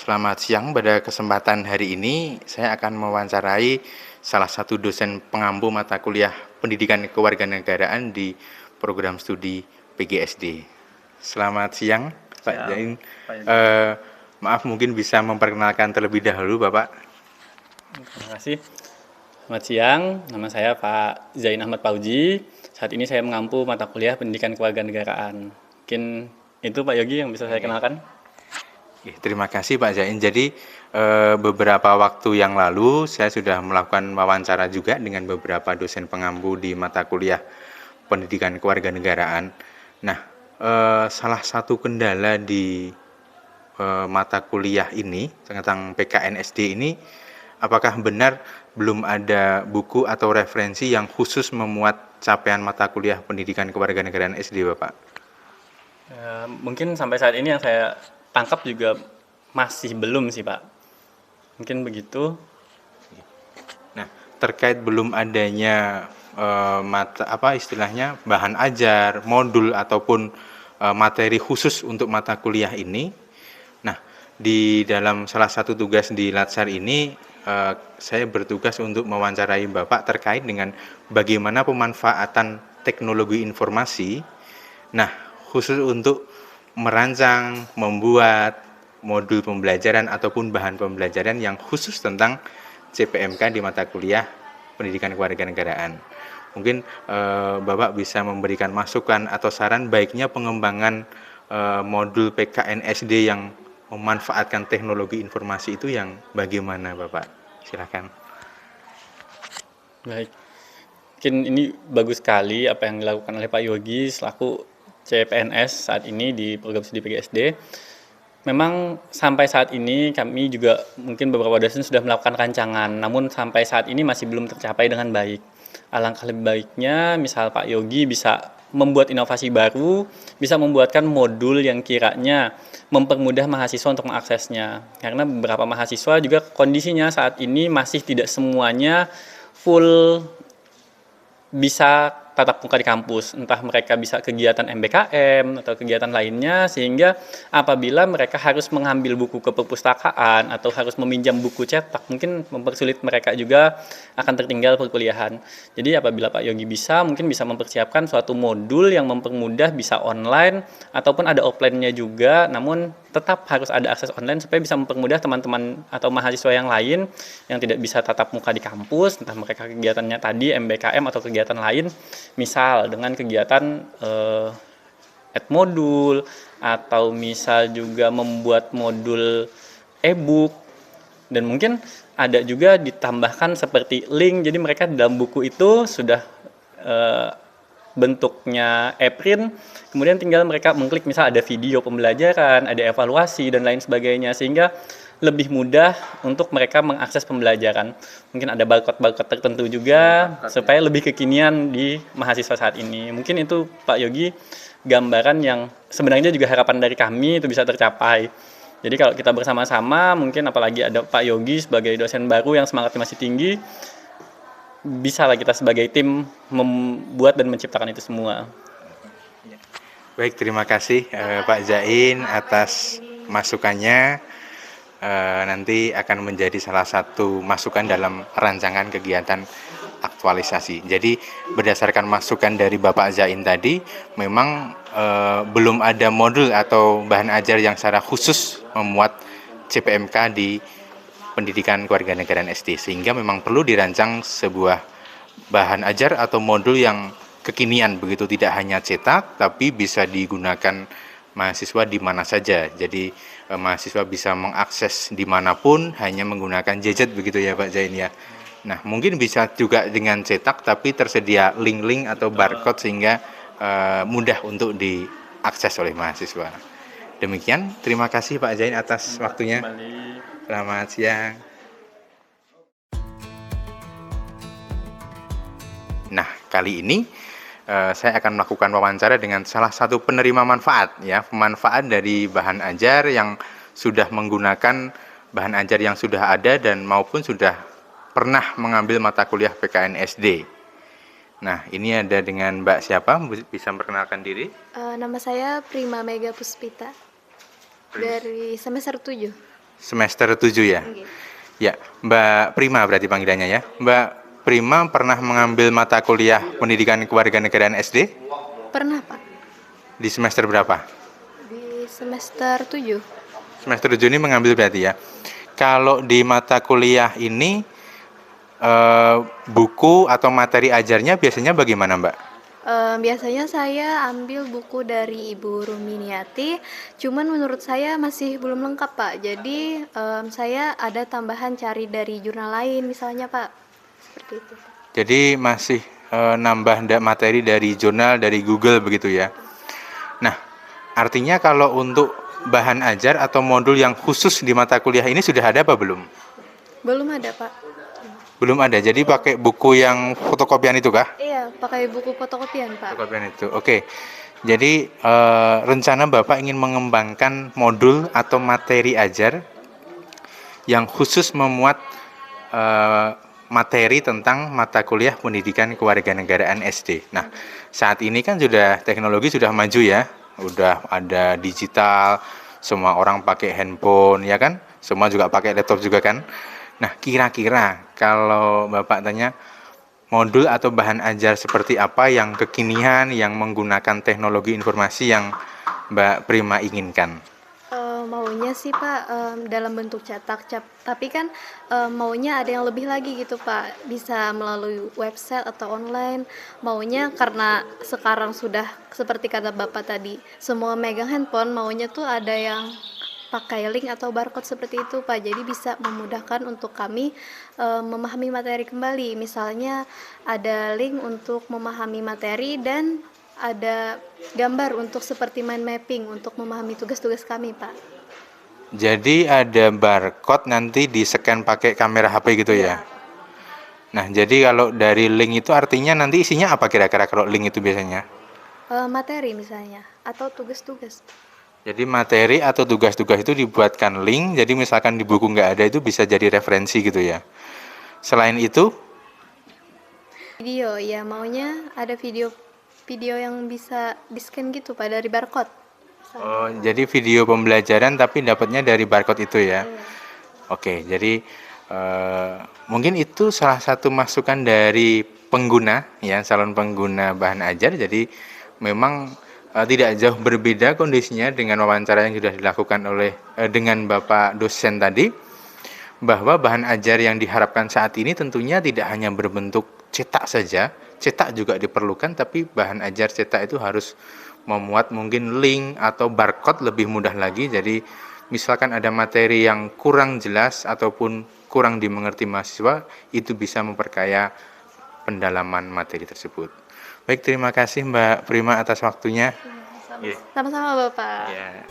Selamat siang, pada kesempatan hari ini saya akan mewawancarai salah satu dosen pengampu mata kuliah Pendidikan Kewarganegaraan di program studi PGSD. Selamat siang, Pak Zain. Maaf, mungkin bisa memperkenalkan terlebih dahulu, Bapak. Terima kasih. Selamat siang, nama saya Pak Zain Ahmad Pauji. Saat ini saya mengampu mata kuliah Pendidikan Kewarganegaraan. Mungkin itu Pak Yogi yang bisa saya kenalkan. Terima kasih Pak Zain. Jadi beberapa waktu yang lalu saya sudah melakukan wawancara juga dengan beberapa dosen pengampu di mata kuliah Pendidikan Kewarganegaraan. Nah, salah satu kendala di mata kuliah ini tentang PKNSD ini, apakah benar belum ada buku atau referensi yang khusus memuat capaian mata kuliah Pendidikan Kewarganegaraan SD, Bapak? Mungkin sampai saat ini yang saya tangkap juga masih belum sih Pak. Mungkin begitu. Nah, terkait belum adanya istilahnya bahan ajar, modul ataupun materi khusus untuk mata kuliah ini. Nah, di dalam salah satu tugas di Latsar ini saya bertugas untuk mewawancarai Bapak terkait dengan bagaimana pemanfaatan teknologi informasi. Nah, khusus untuk merancang, membuat modul pembelajaran ataupun bahan pembelajaran yang khusus tentang CPMK di mata kuliah Pendidikan Kewarganegaraan. Mungkin Bapak bisa memberikan masukan atau saran baiknya pengembangan modul PKNSD yang memanfaatkan teknologi informasi itu yang bagaimana, Bapak? Silakan. Baik. Mungkin ini bagus sekali apa yang dilakukan oleh Pak Yogi selaku CPNS saat ini di program studi PGSD. Memang sampai saat ini kami juga mungkin beberapa dosen sudah melakukan rancangan, namun sampai saat ini masih belum tercapai dengan baik. Alangkah lebih baiknya misal Pak Yogi bisa membuat inovasi baru, bisa membuatkan modul yang kiranya mempermudah mahasiswa untuk mengaksesnya. Karena beberapa mahasiswa juga kondisinya saat ini masih tidak semuanya full bisa tatap muka di kampus, entah mereka bisa kegiatan MBKM atau kegiatan lainnya, sehingga apabila mereka harus mengambil buku ke perpustakaan atau harus meminjam buku cetak, mungkin mempersulit mereka juga akan tertinggal perkuliahan. Jadi apabila Pak Yogi bisa, mungkin bisa mempersiapkan suatu modul yang mempermudah bisa online ataupun ada offline-nya juga, namun tetap harus ada akses online supaya bisa mempermudah teman-teman atau mahasiswa yang lain yang tidak bisa tatap muka di kampus, entah mereka kegiatannya tadi MBKM atau kegiatan lain, misal dengan kegiatan add modul atau misal juga membuat modul e-book, dan mungkin ada juga ditambahkan seperti link, jadi mereka dalam buku itu sudah bentuknya e-print, kemudian tinggal mereka mengklik misal ada video pembelajaran, ada evaluasi dan lain sebagainya, sehingga lebih mudah untuk mereka mengakses pembelajaran. Mungkin ada barcode-barcode tertentu juga supaya lebih kekinian di mahasiswa saat ini. Mungkin itu Pak Yogi gambaran yang sebenarnya juga harapan dari kami itu bisa tercapai. Jadi kalau kita bersama-sama, mungkin apalagi ada Pak Yogi sebagai dosen baru yang semangatnya masih tinggi, bisa lah kita sebagai tim membuat dan menciptakan itu semua. Baik, terima kasih Pak Zain atas masukannya. Nanti akan menjadi salah satu masukan dalam rancangan kegiatan aktualisasi. Jadi berdasarkan masukan dari Bapak Zain tadi, memang belum ada modul atau bahan ajar yang secara khusus memuat CPMK di Pendidikan Kewarganegaraan SD, sehingga memang perlu dirancang sebuah bahan ajar atau modul yang kekinian, begitu tidak hanya cetak tapi bisa digunakan mahasiswa di mana saja. Jadi mahasiswa bisa mengakses dimanapun hanya menggunakan gadget, begitu ya Pak Zain ya. Nah, mungkin bisa juga dengan cetak tapi tersedia link-link atau barcode sehingga mudah untuk diakses oleh mahasiswa. Demikian, terima kasih Pak Zain atas waktunya. Selamat siang. Nah, kali ini saya akan melakukan wawancara dengan salah satu penerima manfaat, ya, pemanfaat dari bahan ajar yang sudah menggunakan bahan ajar yang sudah ada dan maupun sudah pernah mengambil mata kuliah PKNSD. Nah, ini ada dengan Mbak siapa? Bisa memperkenalkan diri? Nama saya Prima Mega Puspita dari semester 7. Semester 7 ya? Nggih. Ya, Mbak Prima berarti panggilannya ya. Mbak Prima pernah mengambil mata kuliah pendidikan kewarganegaraan SD Pernah, Pak. di semester berapa? Di semester 7. Semester 7 ini mengambil berarti ya. Kalau di mata kuliah ini buku atau materi ajarnya biasanya bagaimana, Mbak? Biasanya saya ambil buku dari Ibu Ruminiati, cuman menurut saya masih belum lengkap, Pak. Jadi, saya ada tambahan cari dari jurnal lain misalnya, Pak. Seperti itu, Pak. Jadi masih nambah materi dari jurnal, dari Google begitu ya. Nah, artinya kalau untuk bahan ajar atau modul yang khusus di mata kuliah ini sudah ada apa belum? Belum ada, Pak. Belum ada. Jadi pakai buku yang fotokopian itu kah? Iya, pakai buku fotokopian, Pak. Fotokopian itu. Oke. Jadi rencana Bapak ingin mengembangkan modul atau materi ajar yang khusus memuat materi tentang mata kuliah pendidikan kewarganegaraan SD. Nah, saat ini kan sudah teknologi sudah maju ya, udah ada digital, semua orang pakai handphone ya kan, semua juga pakai laptop juga kan. Nah, kira-kira kalau Bapak tanya modul atau bahan ajar seperti apa yang kekinian, yang menggunakan teknologi informasi yang Mbak Prima inginkan? Maunya sih, Pak, dalam bentuk cetak, tapi kan, maunya ada yang lebih lagi gitu, Pak, bisa melalui website atau online. Maunya karena sekarang sudah seperti kata Bapak tadi, semua megang handphone, maunya tuh ada yang pakai link atau barcode seperti itu, Pak. Jadi bisa memudahkan untuk kami, memahami materi kembali. Misalnya ada link untuk memahami materi dan ada gambar untuk seperti mind mapping untuk memahami tugas-tugas kami, Pak. Jadi ada barcode nanti di-scan pakai kamera HP gitu ya? Nah, jadi kalau dari link itu artinya nanti isinya apa kira-kira kalau link itu biasanya? Materi misalnya atau tugas-tugas. Jadi materi atau tugas-tugas itu dibuatkan link, jadi misalkan di buku nggak ada itu bisa jadi referensi gitu ya. Selain itu, Video, ya maunya ada video yang bisa di-scan gitu, Pak, dari barcode. jadi video pembelajaran tapi dapatnya dari barcode itu ya. Iya. Oke, jadi mungkin itu salah satu masukan dari pengguna ya, calon pengguna bahan ajar. Jadi memang tidak jauh berbeda kondisinya dengan wawancara yang sudah dilakukan oleh dengan Bapak dosen tadi, bahwa bahan ajar yang diharapkan saat ini tentunya tidak hanya berbentuk cetak saja, cetak juga diperlukan, tapi bahan ajar cetak itu harus memuat mungkin link atau barcode lebih mudah lagi. Jadi misalkan ada materi yang kurang jelas ataupun kurang dimengerti mahasiswa, itu bisa memperkaya pendalaman materi tersebut. Baik, terima kasih Mbak Prima atas waktunya. Sama-sama, Bapak. Ya.